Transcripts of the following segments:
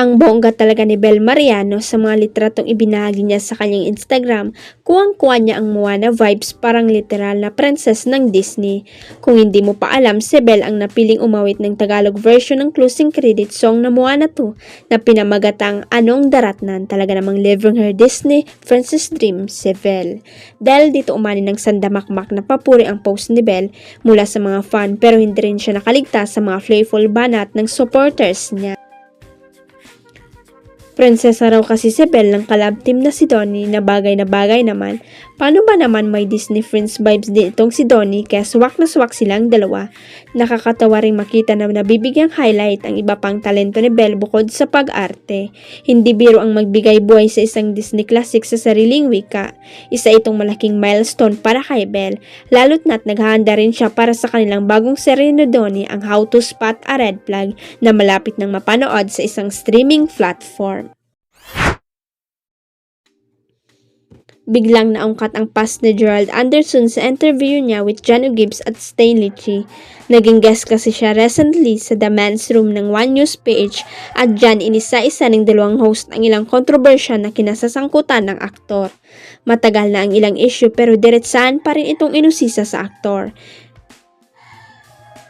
Ang bongga talaga ni Bel Mariano sa mga litratong ibinahagi niya sa kanyang Instagram, kuwang-kuwa niya ang Moana vibes, parang literal na princess ng Disney. Kung hindi mo pa alam, si Bel ang napiling umawit ng Tagalog version ng closing credit song na Moana 2 na pinamagatang Anong Daratnan. Talaga namang living her Disney princess dream si Bel. Dahil dito umani ng sandamakmak na papuri ang post ni Bel mula sa mga fan, pero hindi rin siya nakaligtas sa mga playful banat ng supporters niya. Prinsesa raw kasi si Belle ng collab team na si Donnie na bagay naman. Paano ba naman may Disney Friends vibes din itong si Donnie, kaya swak na swak silang dalawa. Nakakatawa ring makita na nabibigyang highlight ang iba pang talento ni Belle bukod sa pag-arte. Hindi biro ang magbigay buhay sa isang Disney classic sa sariling wika. Isa itong malaking milestone para kay Belle, lalo't na't naghahanda rin siya para sa kanilang bagong serye ni Donnie, ang How to Spot a Red Flag, na malapit nang mapanood sa isang streaming platform. Biglang naungkat ang past ni Gerald Anderson sa interview niya with Jano Gibbs at Stanley Chi. Naging guest kasi siya recently sa The Men's Room ng One News page, at dyan inisa-isa ng dalawang host ang ilang kontrobersya na kinasasangkutan ng aktor. Matagal na ang ilang issue pero diretsaan pa rin itong inusisa sa aktor.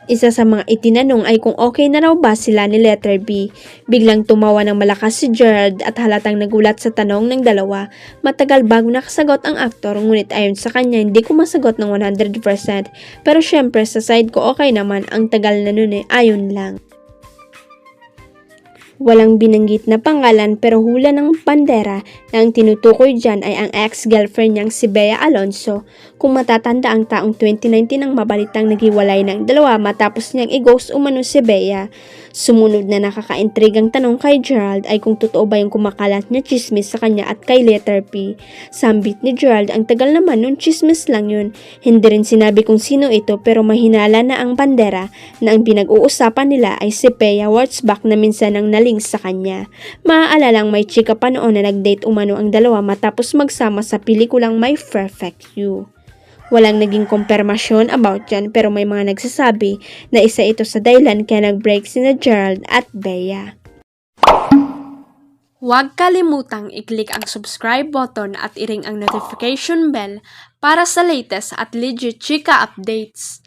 Isa sa mga itinanong ay kung okay na raw ba sila ni Letter B. Biglang tumawa ng malakas si Gerald at halatang nagulat sa tanong ng dalawa. Matagal bago nakasagot ang aktor, ngunit ayon sa kanya hindi ko masagot ng 100%. Pero syempre sa side ko okay naman, ang tagal na nun ayon lang. Walang binanggit na pangalan pero hula ng bandera na ang tinutukoy dyan ay ang ex-girlfriend niyang si Bea Alonzo. Kung matatanda, ang taong 2019 ang mabalitang naghiwalay ng dalawa matapos niyang i-ghost umano si Bea. Sumunod na nakakaintrigang tanong kay Gerald ay kung totoo ba yung kumakalat niya chismis sa kanya at kay Letter P. Sambit ni Gerald, ang tagal naman nun, chismis lang yun. Hindi rin sinabi kung sino ito pero mahinala na ang bandera na ang pinag-uusapan nila ay si Bea Wurzbach na minsan ang naling sa kanya. Maaalalang may chika pa noon na nag-date umano ang dalawa matapos magsama sa pelikulang My Perfect You. Walang naging kumpirmasyon about yan pero may mga nagsasabi na isa ito sa dahilan kaya nag-break sina Gerald at Bea. Huwag kalimutang i-click ang subscribe button at i-ring ang notification bell para sa latest at legit chika updates.